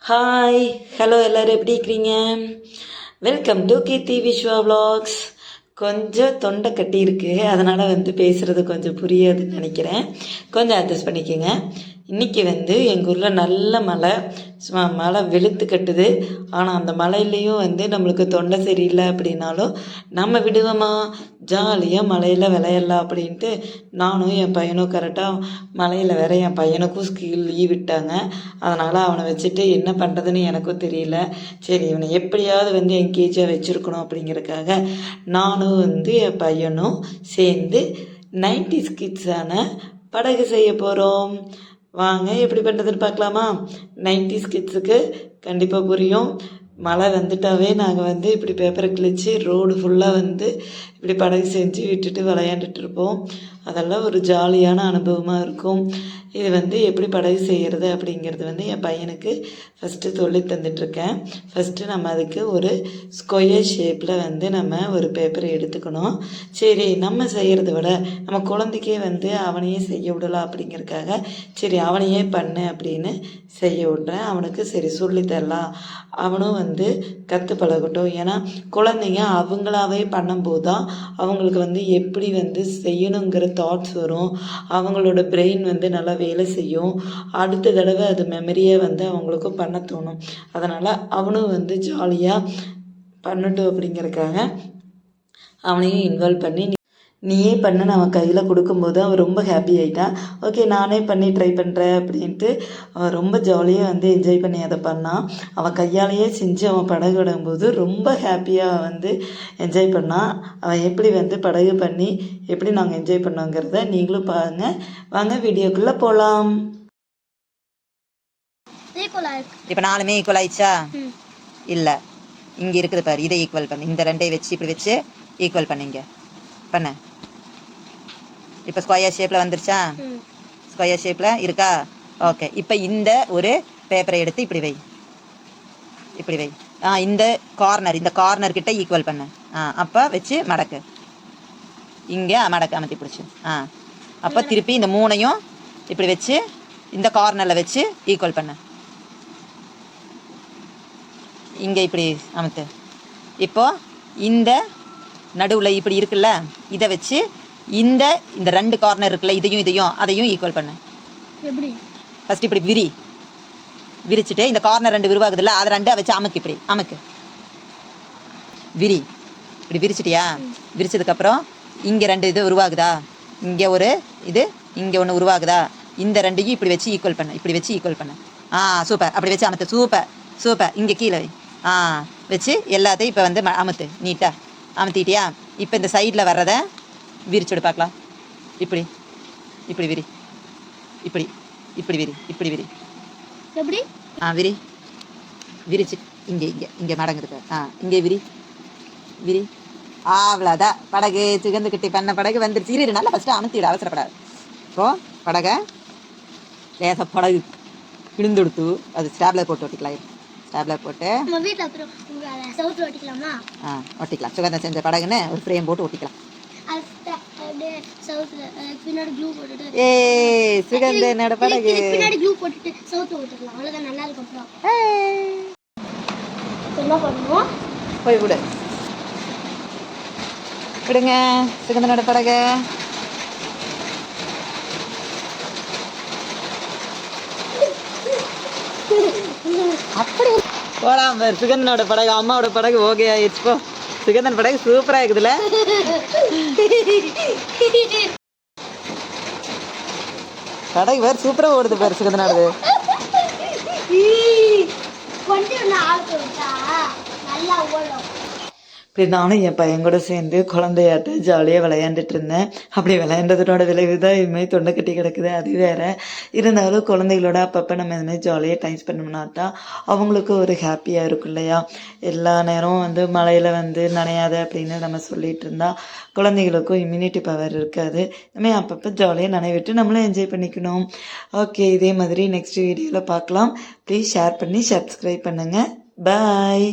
Hi hello எல்லோரும் எப்படி இருக்கிறீங்க? Welcome to Keerthi Viswa vlogs. கொஞ்சம் தொண்டை கட்டி இருக்குது, அதனால் பேசுகிறது கொஞ்சம் புரியாதுன்னு நினைக்கிறேன். கொஞ்சம் அட்ஜஸ்ட் பண்ணிக்கோங்க. இன்றைக்கி எங்கள் ஊரில் நல்ல மழை, சும்மா மழை வெளுத்து கட்டுது. ஆனால் அந்த மழையிலையும் நம்மளுக்கு தொண்டை சரியில்லை அப்படின்னாலும் நம்ம விடுவோமா, ஜாலியாக மழையில் விளையாடலாம் அப்படின்ட்டு நானும் என் பையனும் கரெக்டாக மழையில் வேற என் பையனுக்கும் ஸ்கூல் லீவ் விட்டாங்க. அதனால் அவனை வச்சுட்டு என்ன பண்ணுறதுன்னு எனக்கும் தெரியல. சரி, இவனை எப்படியாவது என்கேஜாக வச்சுருக்கணும் அப்படிங்கிறதுக்காக நானும் என் பையனும் சேர்ந்து 90s கிட்ஸான படகு செய்ய போகிறோம். வாங்க எப்படி பண்ணுறதுன்னு பார்க்கலாமா? 90s கிட்ஸுக்கு கண்டிப்பாக புரியும். மழை வந்துட்டாவே நாங்கள் இப்படி பேப்பரை கிழிச்சு ரோடு ஃபுல்லாக இப்படி படகு செஞ்சு விட்டுட்டு விளையாண்டுட்டு இருப்போம். அதெல்லாம் ஒரு ஜாலியான அனுபவமாக இருக்கும். இது எப்படி படகு செய்கிறது அப்படிங்கிறது என் பையனுக்கு ஃபஸ்ட்டு சொல்லி தந்துட்டுருக்கேன். ஃபஸ்ட்டு நம்ம அதுக்கு ஒரு ஸ்கொயர் ஷேப்பில் நம்ம ஒரு பேப்பரை எடுத்துக்கணும். சரி, நம்ம செய்கிறத விட நம்ம குழந்தைக்கே அவனையே செய்ய விடலாம் அப்படிங்கிறதுக்காக சரி அவனையே பண்ணு அப்படின்னு செய்ய விட்றேன். அவனுக்கு சரி சொல்லித்தரலாம், அவனும் கற்று பழகட்டும். ஏன்னா குழந்தைங்க அவங்களாவே பண்ணும்போது தான் அவங்களுக்கு எப்படி செய்யணுங்கிற தாட்ஸ் வரும். அவங்களோட பிரெயின் நல்லா வேலை செய்யும். அடுத்த தடவை அது மெமரியை அவங்களுக்கும் பண்ண தோணும். அதனால் அவனும் ஜாலியாக பண்ணட்டும் அப்படிங்கிறதுக்காக அவனையும் இன்வால்வ் பண்ணி நீயே பண்ணு அவன் கையில் கொடுக்கும்போது அவன் ரொம்ப ஹாப்பி ஆகிட்டான். ஓகே, நானே பண்ணி ட்ரை பண்ணுறேன் அப்படின்ட்டு அவன் ரொம்ப ஜாலியாக என்ஜாய் பண்ணி அதை பண்ணான். அவன் கையாலேயே செஞ்சு அவன் படகு விடும்போது ரொம்ப ஹாப்பியாக என்ஜாய் பண்ணான். அவன் எப்படி படகு பண்ணி எப்படி நாங்கள் என்ஜாய் பண்ணோங்கிறத நீங்களும் பாருங்கள். வாங்க வீடியோக்குள்ளே போகலாம். இப்போ 4மே ஈக்குவல் ஆயிடுச்சா? இல்லை, இங்கே இருக்குது பாரு, இதை ஈக்குவல் பண்ணு. இந்த 2ஐ வச்சு இப்படி வச்சு ஈக்குவல் பண்ணிங்க பண்ண. இப்போ ஸ்கொயர் ஷேப்பில் வந்துருச்சா? ஸ்கொயர் ஷேப்பில் இருக்கா? ஓகே, இப்போ இந்த ஒரு பேப்பரை எடுத்து இப்படி வை, இப்படி வை. இந்த கார்னர் கிட்ட ஈக்குவல் பண்ணு. அப்போ வச்சு மடக்கு, இங்கே மடக்கு அமர்த்தி பிடிச்சி. அப்போ திருப்பி இந்த 3ஐயும் இப்படி வச்சு இந்த கார்னரில் வச்சு ஈக்குவல் பண்ணு. இங்கே இப்படி அமுத்து. இப்போது இந்த நடுவில் இப்படி இருக்குல்ல, இதை வச்சு இந்த 2 கார்னர் இருக்குல்ல, இதையும் அதையும் ஈக்குவல் பண்ணு. ஃபஸ்ட் இப்படி விரிச்சுட்டு இந்த கார்னர் 2 விரிவாகுதுல்ல, அதை 2 வச்சு அமுக்கு, இப்படி அமுக்கு, இப்படி விரிச்சிட்டியா? விரிச்சதுக்கப்புறம் இங்கே 2 இது உருவாகுதா? இங்கே ஒரு இது, இங்கே ஒன்று உருவாகுதா? இந்த 2ஐயும் இப்படி வச்சு ஈக்குவல் பண்ணு, இப்படி வச்சு ஈக்குவல் பண்ணு. சூப்பர், அப்படி வச்சு அமுத்து. சூப்பர். இங்கே கீழே வை. வச்சு எல்லாத்தையும் இப்போ அமுத்து, நீட்டாக அமுத்திட்டியா? இப்போ இந்த சைடில் வர்றதை விரிச்சுடு பார்க்கலாம். இப்படி விரி, இப்படி விரி. எப்படி? விரிச்சு இங்கே மடங்குது. இங்கே விரி. அவ்வளோதான், படகு சிகந்துக்கிட்டி பண்ண படகு வந்துருச்சு. இரு, நல்லா ஃபஸ்ட்டு அமுத்திவிட, அவசரப்படாது. இப்போது படகை லேசாக படகு கிழிந்துடுத்து அது ஸ்டாப்லர் போட்டு ஒட்டிக்கலாம். ஸ்டாப்லர் போட்டு ஒட்டிக்கலாம். சுகந்தம் செஞ்ச படகுன்னு ஒரு ஃப்ரேம் போட்டு ஒட்டிக்கலாம். சுகந்த என்னோட படகு போய் விடுங்க சுகந்தனோட படகு. அப்படி போலாம் பாரு, சுகந்தனோட படகு அம்மாவோட படகு ஓகே ஆயிடுச்சு. போ, சுகந்தன் படகு சூப்பராக இருக்குதுல்ல. படகு வேறு சூப்பராக ஓடுது பாரு சுகந்தனோடது. இப்படி நானும் என் பையன் கூட சேர்ந்து குழந்தையாட்ட ஜாலியாக விளையாண்டுட்டு இருந்தேன். அப்படி விளையாண்டதனோட விளைவு தான் இதுமாதிரி தொண்டை கட்டி கிடக்குது. அது வேறு இருந்தாலும் குழந்தைகளோட அப்பப்போ நம்ம இதுமாதிரி ஜாலியாக டைம் ஸ்பெண்ட் தான் அவங்களுக்கு ஒரு ஹாப்பியாக இருக்கும் இல்லையா? எல்லா நேரம் மழையில் நனையாத அப்படின்னு நம்ம சொல்லிகிட்டு இருந்தால் குழந்தைகளுக்கும் இம்யூனிட்டி பவர் இருக்காது. நம்ம அப்பப்போ ஜாலியாக நனைவிட்டு நம்மளும் என்ஜாய் பண்ணிக்கணும். ஓகே, இதே மாதிரி நெக்ஸ்ட் வீடியோவில் பார்க்கலாம். ப்ளீஸ் ஷேர் பண்ணி சப்ஸ்கிரைப் பண்ணுங்கள். பாய்.